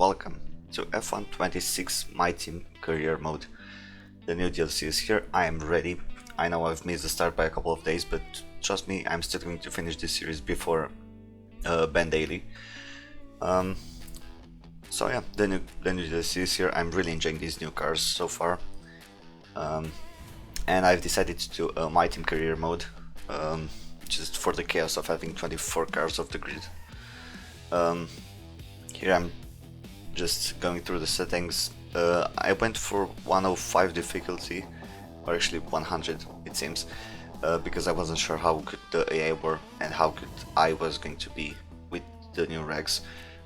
welcome to F126 MyTeam Career Mode. The new DLC is here, I am ready. I know I've missed the start by a couple of days, but trust me, I'm still going to finish this series before Ben Daily. So yeah, the new DLC is here. I'm really enjoying these new cars so far. And I've decided to do a MyTeam Career Mode, just for the chaos of having 24 cars off the grid. Here I'm just going through the settings. I went for 105 difficulty, or actually 100 it seems, because I wasn't sure how good the AI were and how good I was going to be with the new regs,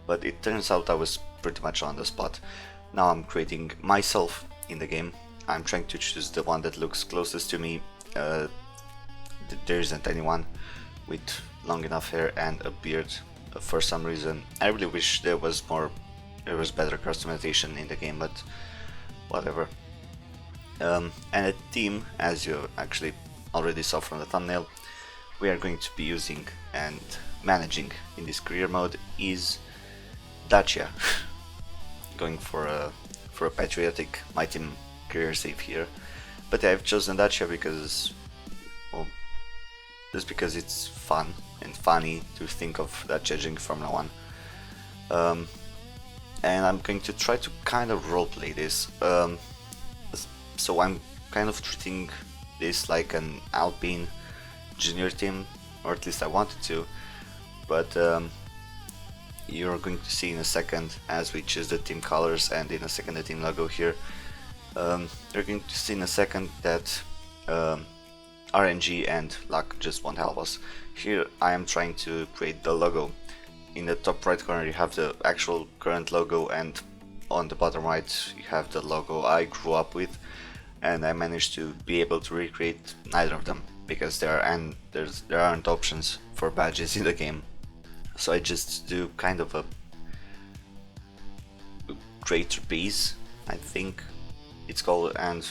but it turns out I was pretty much on the spot. Now I'm creating myself in the game. I'm trying to choose the one that looks closest to me. There isn't anyone with long enough hair and a beard for some reason. I really wish there was better customization in the game, but whatever. And a team, as you actually already saw from the thumbnail, we are going to be using and managing in this career mode is DACIA. Going for a patriotic MyTeam career save here, but I've chosen DACIA because, well, just because it's fun and funny to think of DACIA during Formula 1. And I'm going to try to kind of roleplay this. So I'm kind of treating this like an Alpine junior team, or at least I wanted to, but you're going to see in a second as we choose the team colors and in a second the team logo here. You're going to see in a second that RNG and luck just won't help us. Here I am trying to create the logo. In the top right corner you have the actual current logo, and on the bottom right you have the logo I grew up with, and I managed to be able to recreate neither of them because there aren't options for badges in the game. So I just do kind of a greater piece, I think it's called, and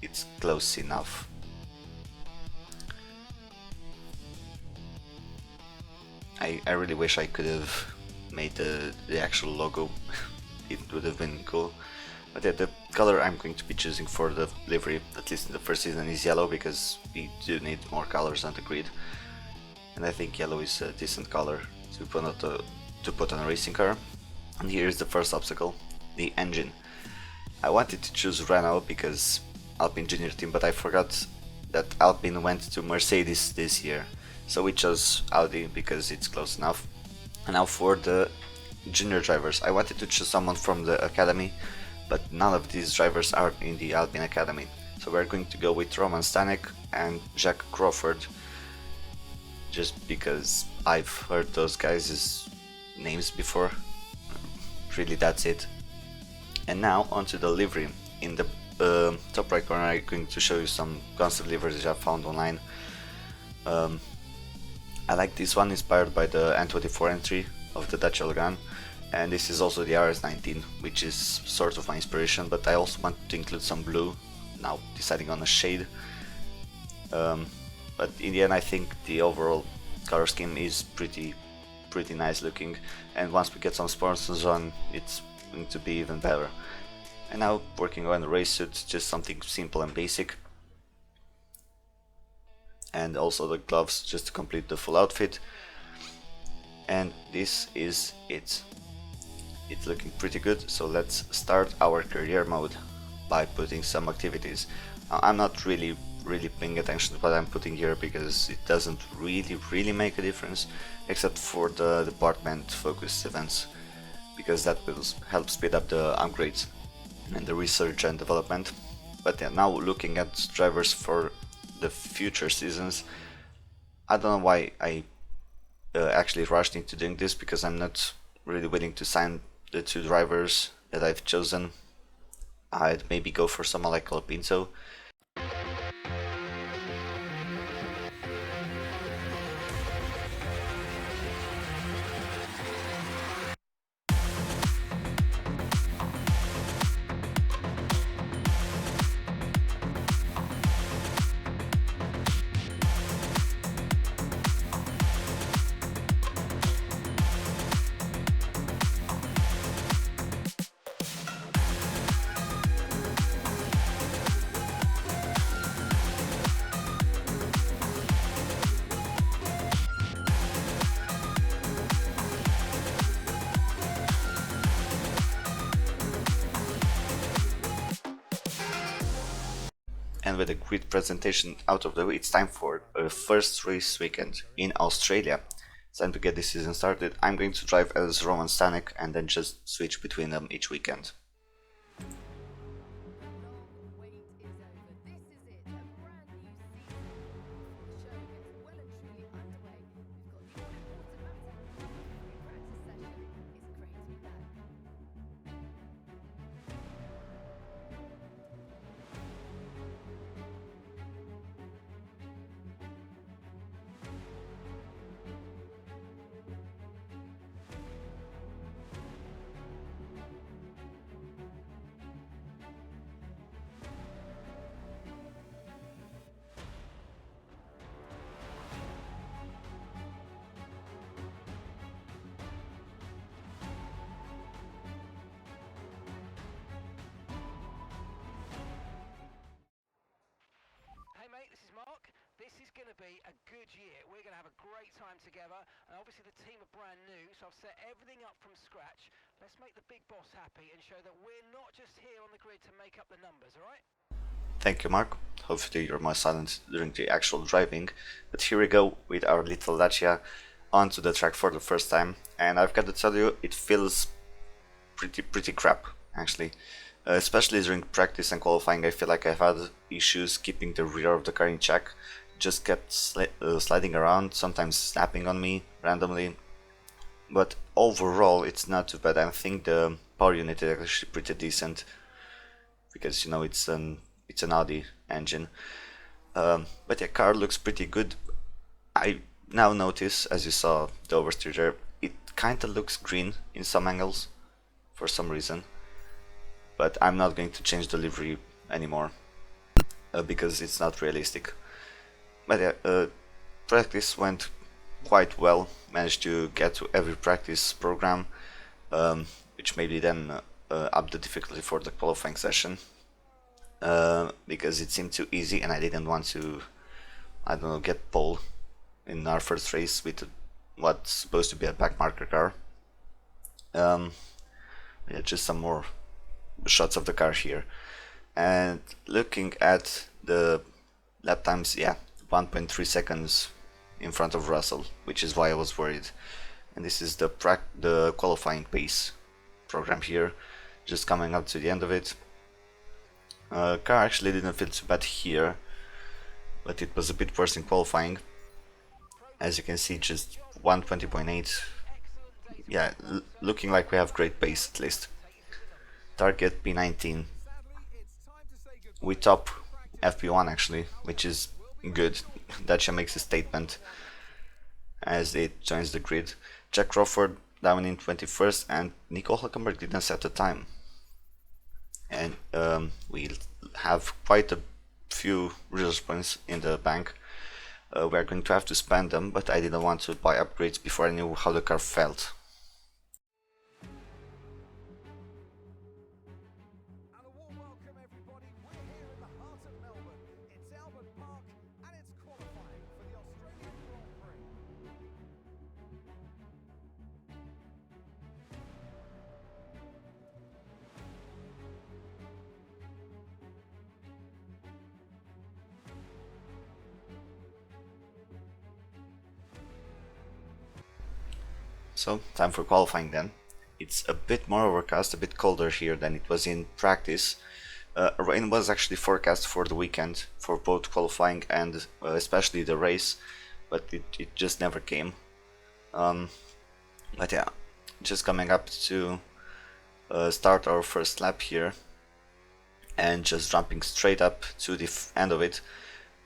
it's close enough. I really wish I could have made the actual logo. It would have been cool. But yeah, the color I'm going to be choosing for the livery, at least in the first season, is yellow, because we do need more colors on the grid. And I think yellow is a decent color to put on a racing car. And here is the first obstacle, the engine. I wanted to choose Renault because Alpine Junior Team, but I forgot that Alpine went to Mercedes this year. So we chose Audi because it's close enough. And now for the junior drivers, I wanted to choose someone from the academy, but none of these drivers are in the Alpine Academy. So we're going to go with Roman Stanek and Jack Crawford, just because I've heard those guys' names before. Really, that's it. And now onto the livery. In the top right corner I'm going to show you some concept liveries I found online. I like this one, inspired by the N24 entry of the Dacia Logan, and this is also the RS19, which is sort of my inspiration, but I also want to include some blue, now deciding on a shade. But in the end I think the overall color scheme is pretty nice looking, and once we get some sponsors on, it's going to be even better. And now working on the race suit, just something simple and basic. And also the gloves, just to complete the full outfit. And this is it. It's looking pretty good, so let's start our career mode by putting some activities. I'm not really paying attention to what I'm putting here because it doesn't really make a difference, except for the department focused events, because that will help speed up the upgrades and the research and development. But yeah, now looking at drivers for the future seasons, I don't know why I actually rushed into doing this, because I'm not really willing to sign the two drivers that I've chosen. I'd maybe go for someone like Colapinto. and with a grid presentation out of the way, it's time for a first race weekend in Australia. It's time to get this season started. I'm going to drive as Roman Stanek and then just switch between them each weekend. This is going to be a good year. We're going to have a great time together, and obviously the team are brand new, so I've set everything up from scratch. Let's make the big boss happy and show that we're not just here on the grid to make up the numbers, all right? Thank you, Mark. Hopefully you're more silent during the actual driving, but here we go with our little Dacia onto the track for the first time, and I've got to tell you, it feels pretty crap, actually. Especially during practice and qualifying, I feel like I've had issues keeping the rear of the car in check. Just kept sliding around, sometimes snapping on me randomly. But overall, it's not too bad. I think the power unit is actually pretty decent because you know it's an Audi engine. But yeah, car looks pretty good. I now notice, as you saw the oversteer there, it kind of looks green in some angles for some reason. But I'm not going to change the livery anymore because it's not realistic. But yeah, practice went quite well. Managed to get to every practice program, which maybe then up the difficulty for the qualifying session because it seemed too easy and I didn't want to, I don't know, get pole in our first race with what's supposed to be a backmarker car. Yeah, just some more shots of the car here, and looking at the lap times, yeah, 1.3 seconds in front of Russell, which is why I was worried. And this is the qualifying pace program here, just coming up to the end of it. Car actually didn't feel too bad here, but it was a bit worse in qualifying. As you can see, just 120.8. Yeah, looking like we have great pace at least. Target P19. We top FP1 actually, which is good. Dacia makes a statement as it joins the grid. Jack Crawford down in 21st and Nico Hulkenberg didn't set a time. And we have quite a few resource points in the bank. We are going to have to spend them, but I didn't want to buy upgrades before I knew how the car felt. So, time for qualifying then. It's a bit more overcast, a bit colder here than it was in practice. Rain was actually forecast for the weekend for both qualifying and especially the race, but it just never came. But yeah, just coming up to start our first lap here and just jumping straight up to the end of it.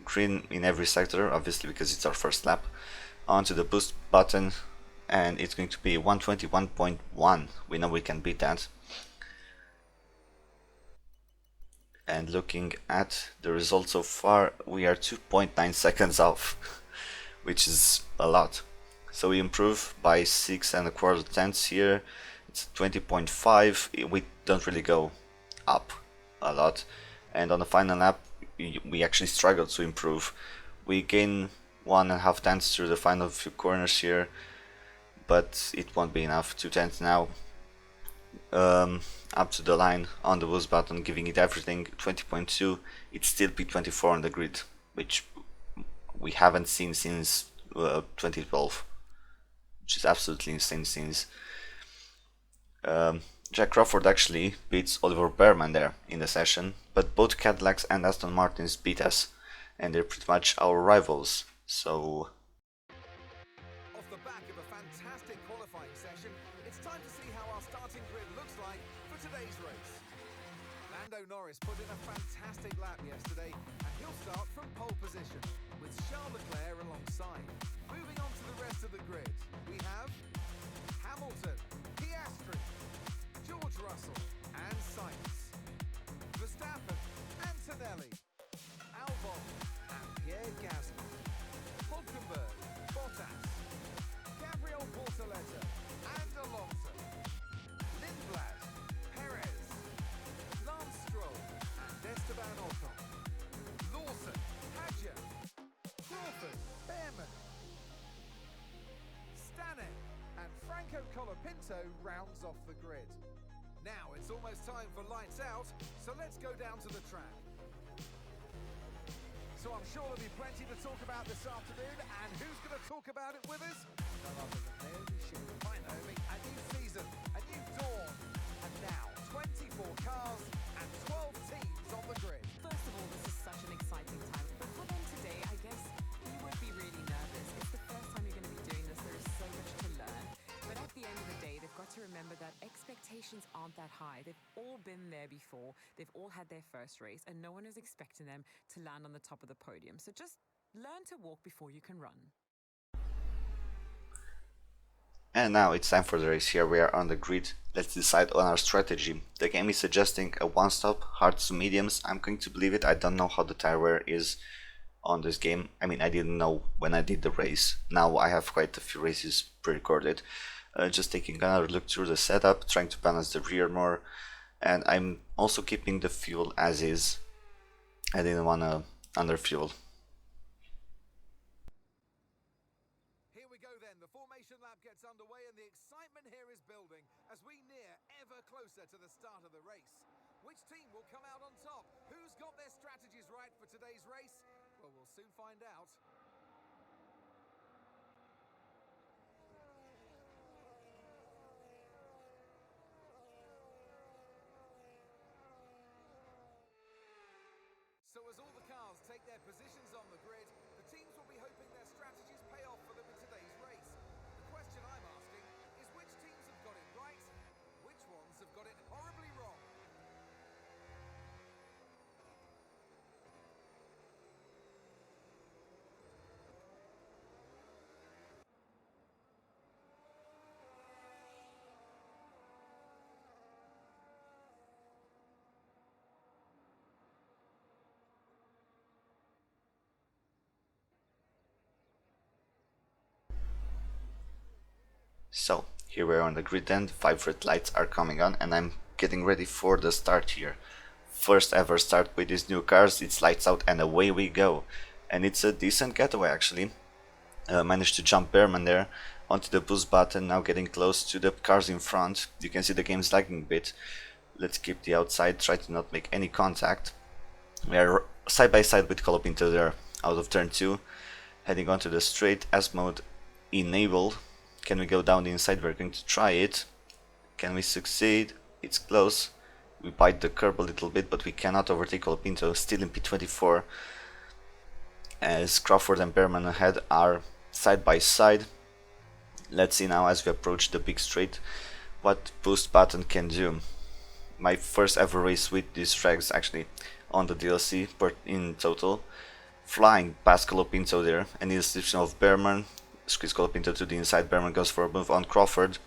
Green in every sector, obviously because it's our first lap. Onto the boost button. And it's going to be 121.1. We know we can beat that. And looking at the results so far, we are 2.9 seconds off, which is a lot. So we improve by 6.25 tenths here. It's 20.5. We don't really go up a lot. And on the final lap, we actually struggled to improve. We gain 1.5 tenths through the final few corners here, but it won't be enough. 2 tenths now. up to the line on the boost button, giving it everything. 20.2, it's still P24 on the grid, which we haven't seen since 2012, which is absolutely insane since Jack Crawford actually beats Oliver Behrman there in the session, but both Cadillacs and Aston Martins beat us, and they're pretty much our rivals, so... Off the back of a fantastic qualifying session, it's time to see how our starting grid looks like for today's race. Lando Norris put in a fantastic lap yesterday, and he'll start from pole position, with Charles Leclerc alongside. Moving on to the rest of the grid, we have Hamilton, Piastri, George Russell and Sainz, Verstappen, Antonelli, Albon and Pierre Gasly, Hulkenberg, Bottas, Gabriel Portaletta and Alonso, Lindblad, Perez, Lance Stroll and Esteban Ocon, Lawson, Hadjar, Crawford, Behrman, Stanek and Franco Colapinto rounds off the grid. Now it's almost time for lights out, so let's go down to the track. So I'm sure there'll be plenty to talk about this afternoon, and who's going to talk about it with us? None other than Naomi Shearer. Hi Naomi, a new season, a new dawn, and now 24 cars and 12 teams on the grid. First of all, this is such an exciting time. But for them today, I guess you would be really nervous. It's the first time you're going to be doing this. There is so much to learn. But at the end of the day, they've got to remember that expectations aren't that high. They've all been there before. They've all had their first race, and no one is expecting them to land on the top of the podium. So just learn to walk before you can run. And now it's time for the race. Here we are on the grid. Let's decide on our strategy. The game is suggesting a one-stop, hards to mediums. I'm going to believe it. I don't know how the tire wear is on this game. I mean, I didn't know when I did the race. Now I have quite a few races pre-recorded. Just taking another look through the setup, trying to balance the rear more, and I'm also keeping the fuel as is. I didn't want to underfuel. Here we go then, the formation lap gets underway and the excitement here is building as we near ever closer to the start of the race. Which team will come out on top? Who's got their strategies right for today's race? Well, we'll soon find out. So as all the cars take their positions on the grid, the teams will be hoping their strategies pay off for them in today's race. The question I'm asking is which teams have got it right, which ones have got it horribly wrong? So, here we are on the grid end, 5 red lights are coming on and I'm getting ready for the start here. First ever start with these new cars, it's lights out and away we go. And it's a decent getaway actually. Managed to jump Behrman there onto the boost button, now getting close to the cars in front. You can see the game's lagging a bit. Let's keep the outside, try to not make any contact. We are side by side with Colapinto there out of turn 2. Heading onto the straight, S mode enabled. Can we go down the inside? We're going to try it. Can we succeed? It's close. We bite the curb a little bit, but we cannot overtake Colapinto, still in P24. As Crawford and Behrman ahead are side by side. Let's see now as we approach the big straight what boost button can do. My first ever race with these frags actually on the DLC in total. Flying past Colapinto there, and the interception of Behrman. Squeeze Colapinto to the inside, Behrman goes for a move on Crawford.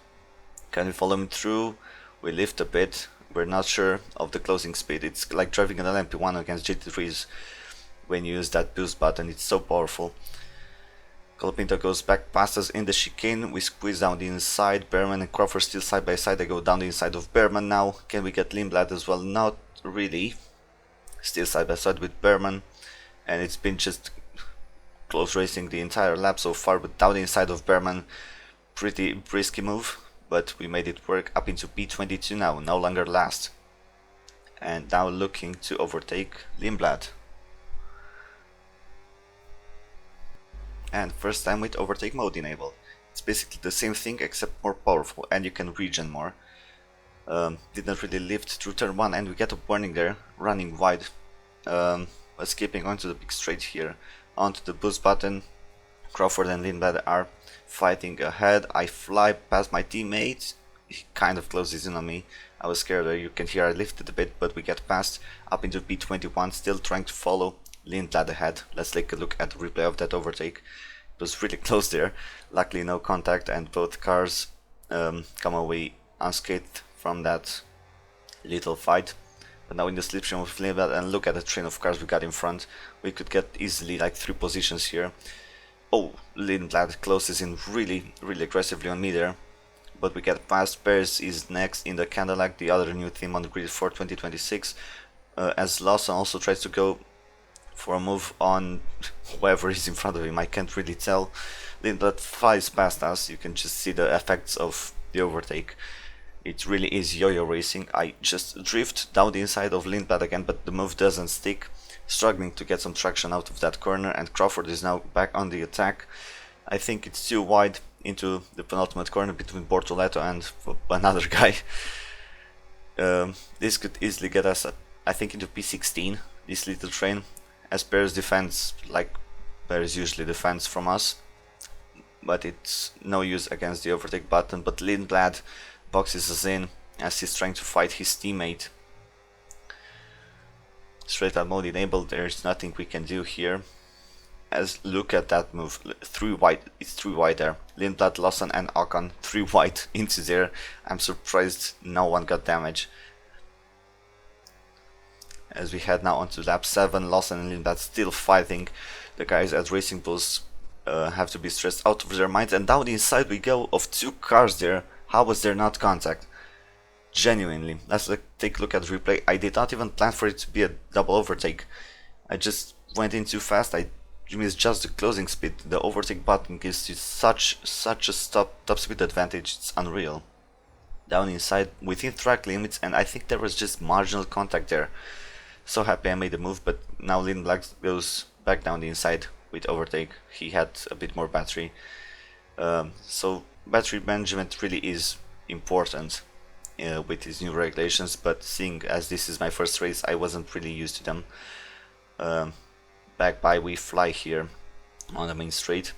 Can we follow him through? We lift a bit, we're not sure of the closing speed. It's like driving an LMP1 against GT3s when you use that boost button, it's so powerful. Colapinto goes back past us in the chicane, we squeeze down the inside, Behrman and Crawford still side by side, they go down the inside of Behrman now. Can we get Lindblad as well? Not really. Still side by side with Behrman, and it's been just close racing the entire lap so far, but down the inside of Behrman, pretty risky move, but we made it work up into P22 now, no longer last. And now looking to overtake Lindblad. And first time with overtake mode enabled. It's basically the same thing except more powerful, and you can regen more. Didn't really lift through turn 1, and we get a warning there, running wide. Escaping onto the big straight here, onto the boost button. Crawford and Lindblad are fighting ahead. I fly past my teammate. He kind of closes in on me. I was scared there. You can hear I lifted a bit, but we get past up into P21, still trying to follow Lindblad ahead. Let's take a look at the replay of that overtake. It was really close there. Luckily no contact, and both cars come away unscathed from that little fight. But now in the slipstream of Lindblad, and look at the train of cars we got in front. We could get easily like 3 positions here. Oh, Lindblad closes in really aggressively on me there. But we get past. Paris is next in the Cadillac, the other new team on the grid for 2026. As Lawson also tries to go for a move on whoever is in front of him, I can't really tell. Lindblad flies past us. You can just see the effects of the overtake. It really is yo-yo racing. I just drift down the inside of Lindblad again, but the move doesn't stick. Struggling to get some traction out of that corner, and Crawford is now back on the attack. I think it's too wide into the penultimate corner between Bortoleto and another guy. This could easily get us, I think, into P16, this little train, as Perez defends like Perez usually defends from us. But it's no use against the overtake button, but Lindblad boxes us in as he's trying to fight his teammate. Straight out mode enabled, there's nothing we can do here. As look at that move, 3 wide, it's 3 wide there. Lindblad, Lawson and Ocon 3 wide into there. I'm surprised no one got damage. As we head now onto lap 7, Lawson and Lindblad still fighting. The guys at Racing Bulls have to be stressed out of their minds, and down the inside we go of 2 cars there. How was there not contact? Genuinely. Let's take a look at the replay. I did not even plan for it to be a double overtake. I just went in too fast. I missed just the closing speed. The overtake button gives you such a top speed advantage. It's unreal. Down inside, within track limits, and I think there was just marginal contact there. So happy I made the move, but now Lindblad goes back down the inside with overtake. He had a bit more battery. So battery management really is important with these new regulations, but seeing as this is my first race, I wasn't really used to them. Back by we fly here on the main straight.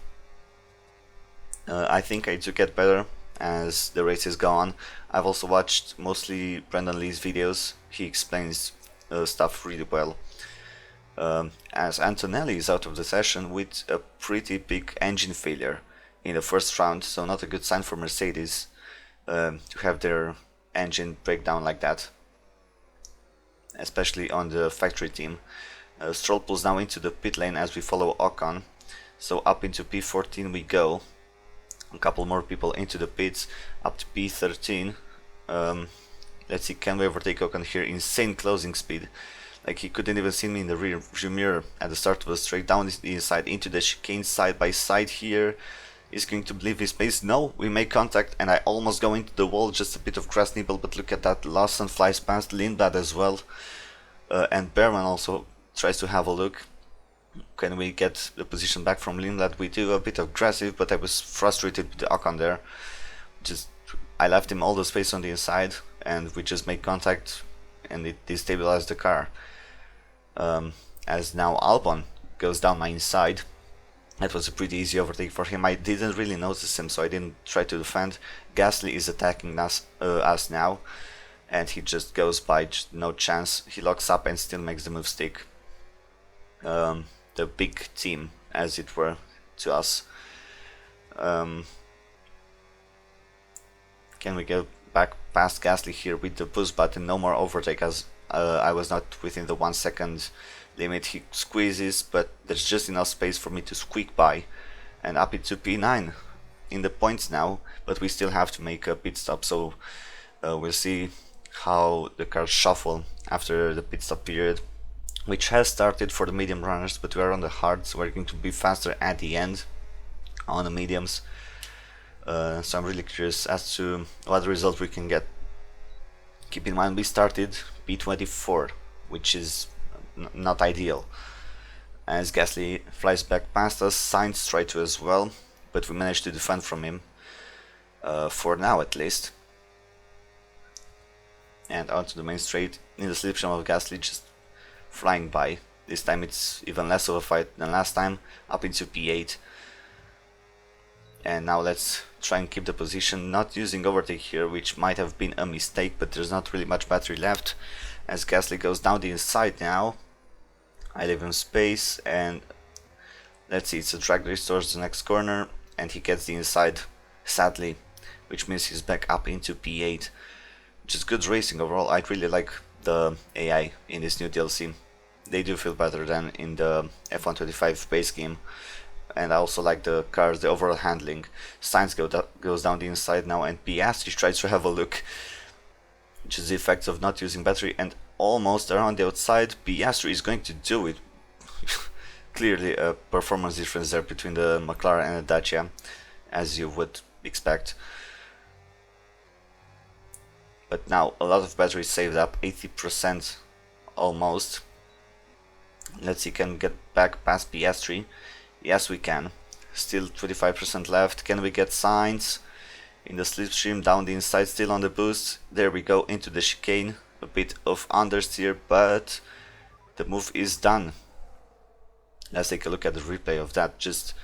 I think I do get better as the races go on. I've also watched mostly Brandon Lee's videos. He explains stuff really well. As Antonelli is out of the session with a pretty big engine failure in the first round, so not a good sign for Mercedes to have their engine break down like that, especially on the factory team. Stroll pulls now into the pit lane as we follow Ocon, so up into P14 we go. A couple more people into the pits, up to P13. Let's see, can we overtake Ocon here? Insane closing speed. Like, he couldn't even see me in the rear view mirror at the start of the straight, down the inside into the chicane side by side here. Is going to leave his space. No, we make contact, and I almost go into the wall. Just a bit of grass nibble, but look at that. Lawson flies past Lindblad as well, and Berman also tries to have a look. Can we get the position back from Lindblad? We do a bit aggressive, but I was frustrated with the Ocon there. I left him all the space on the inside, and we just make contact, and it destabilized the car. As now Albon goes down my inside. That was a pretty easy overtake for him. I didn't really notice him, so I didn't try to defend. Gasly is attacking us now, and he just goes by, no chance. He locks up and still makes the move stick. The big team, as it were, to us. Can we go back past Gasly here with the boost button? No more overtake, as I was not within the 1 second limit. He squeezes, but there's just enough space for me to squeak by, and up into P9 in the points now, but we still have to make a pit stop, so we'll see how the cars shuffle after the pit stop period, which has started for the medium runners, but we are on the hard, so we're going to be faster at the end on the mediums. So I'm really curious as to what result we can get. Keep in mind we started P24, which is not ideal. As Gasly flies back past us, Sainz tried to as well, but we managed to defend from him, for now at least. And onto the main straight, in the slipstream of Gasly, just flying by. This time it's even less of a fight than last time, up into P8. And now let's try and keep the position, not using overtake here, which might have been a mistake, but there's not really much battery left. As Gasly goes down the inside now, I leave him space, and let's see, it's a drag race towards the next corner, and he gets the inside, sadly, which means he's back up into P8, which is good racing overall. I really like the AI in this new DLC. They do feel better than in the F125 base game. And I also like the cars, the overall handling. Sainz goes down the inside now, and Piastri tries to have a look, which is the effects of not using battery, and almost around the outside. Piastri is going to do it. Clearly a performance difference there between the McLaren and the Dacia, as you would expect. But now a lot of battery saved up, 80% almost. Let's see, can we get back past Piastri? Yes, we can. Still 25% left. Can we get Sainz in the slipstream down the inside, still on the boost? There we go, into the chicane. A bit of understeer, but the move is done. Let's take a look at the replay of that. Just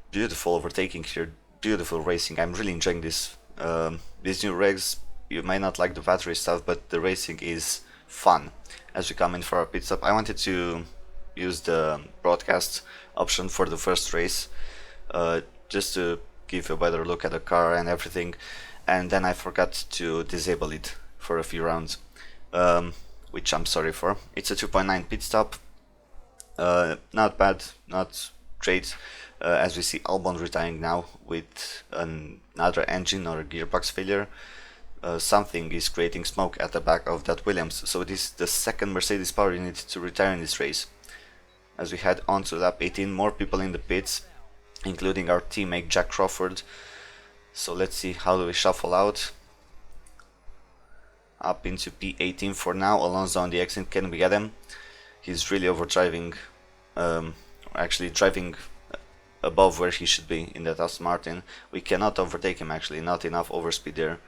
beautiful overtaking here, beautiful racing. I'm really enjoying this. These new regs, you may not like the battery stuff, but the racing is fun. As we come in for our pit stop, I wanted to use the broadcast option for the first race, just to give a better look at the car and everything, and then I forgot to disable it for a few rounds, which I'm sorry for. It's a 2.9 pit stop, not bad, not great, as we see Albon retiring now with another engine or gearbox failure. Something is creating smoke at the back of that Williams, so this is the second Mercedes power unit to retire in this race. As we head on to lap 18, more people in the pits, including our teammate Jack Crawford. So let's see, how do we shuffle out? Up into P18 for now. Alonso on the exit, can we get him? He's really overdriving, actually driving above where he should be in that Aston Martin. We cannot overtake him actually, not enough overspeed there.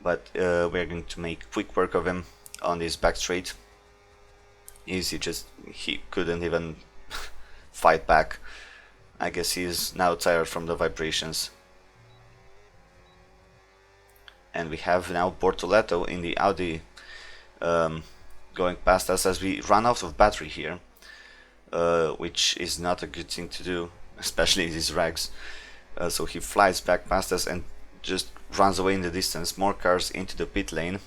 But we're going to make quick work of him on this back straight. Easy, just he couldn't even fight back. I guess he is now tired from the vibrations. And we have now Bortoletto in the Audi going past us as we run out of battery here, which is not a good thing to do, especially in these rags. So he flies back past us and just runs away in the distance. More cars into the pit lane.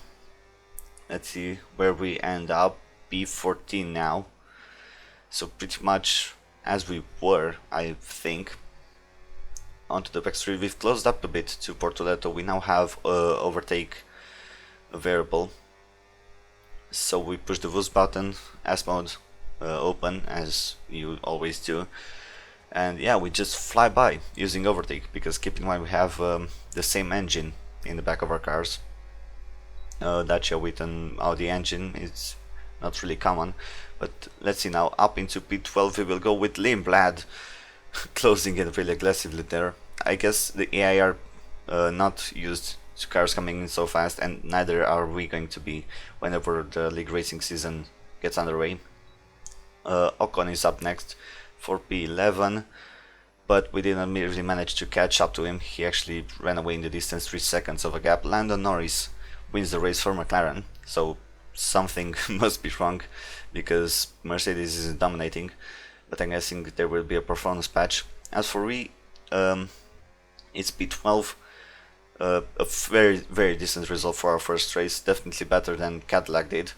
Let's see where we end up. P14 now, so pretty much as we were, I think. Onto the back street, we've closed up a bit to Bortoletto. We now have overtake variable, so we push the boost button, S mode open, as you always do, and yeah, we just fly by using overtake, because keep in mind we have the same engine in the back of our cars. Dacia with an Audi engine, it's not really common. But let's see now, up into P12 we will go with Lindblad, closing it really aggressively there. I guess the AI are not used to cars coming in so fast, and neither are we going to be whenever the league racing season gets underway. Ocon is up next for P11, but we didn't really manage to catch up to him. He actually ran away in the distance, 3 seconds of a gap. Lando Norris wins the race for McLaren, so something must be wrong, because Mercedes isn't dominating, but I'm guessing there will be a performance patch. As for we, it's P12, a very decent result for our first race, definitely better than Cadillac did,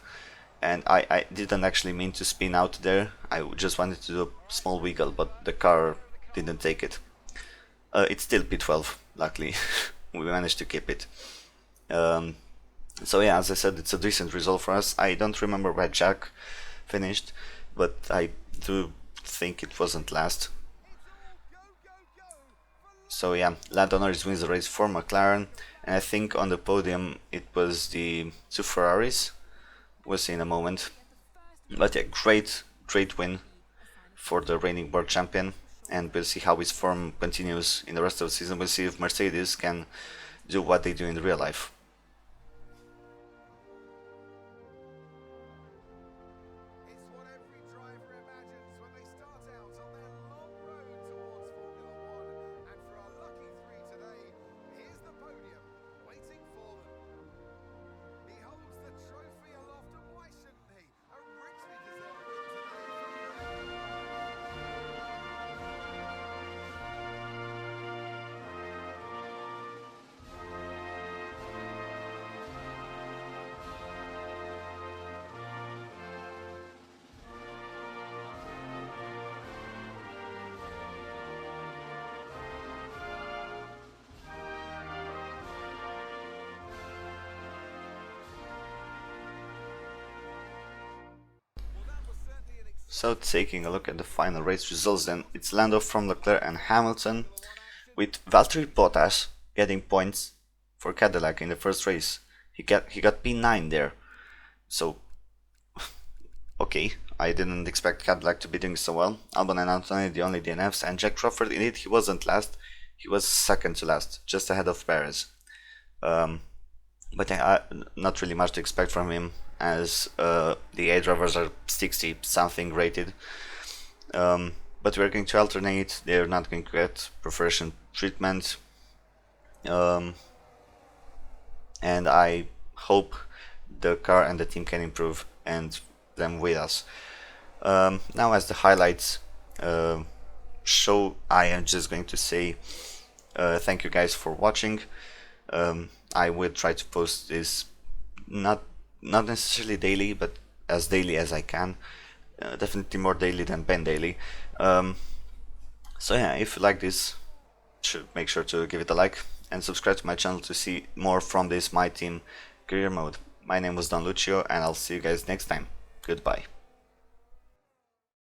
and I didn't actually mean to spin out there. I just wanted to do a small wiggle, but the car didn't take it. It's still P12, luckily. We managed to keep it. So yeah, as I said, it's a decent result for us. I don't remember where Jack finished, but I do think it wasn't last. So yeah, Lando Norris wins the race for McLaren, and I think on the podium it was the two Ferraris. We'll see in a moment. But yeah, great win for the reigning world champion, and we'll see how his form continues in the rest of the season. We'll see if Mercedes can do what they do in real life. It's what every driver imagines when they start out on their long road towards Formula One. And for our lucky three today, here's the podium waiting for them. He holds the trophy aloft, and why shouldn't he? A richly deserved win today. So taking a look at the final race results, then it's Lando from Leclerc and Hamilton, with Valtteri Bottas getting points for Cadillac in the first race. He got P9 there. So okay, I didn't expect Cadillac to be doing so well. Albon and Antonelli the only DNFs, and Jack Crawford, indeed he wasn't last, he was second to last, just ahead of Perez. But not really much to expect from him, as the A drivers are 60 something rated. But we're going to alternate, they're not going to get preferential treatment. And I hope the car and the team can improve and them with us. Now as the highlights show, I am just going to say thank you guys for watching. I will try to post this not necessarily daily, but as daily as I can. Definitely more daily than Ben daily. So yeah, if you like this, make sure to give it a like and subscribe to my channel to see more from this MyTeam career mode. My name was Don Lucio, and I'll see you guys next time. Goodbye.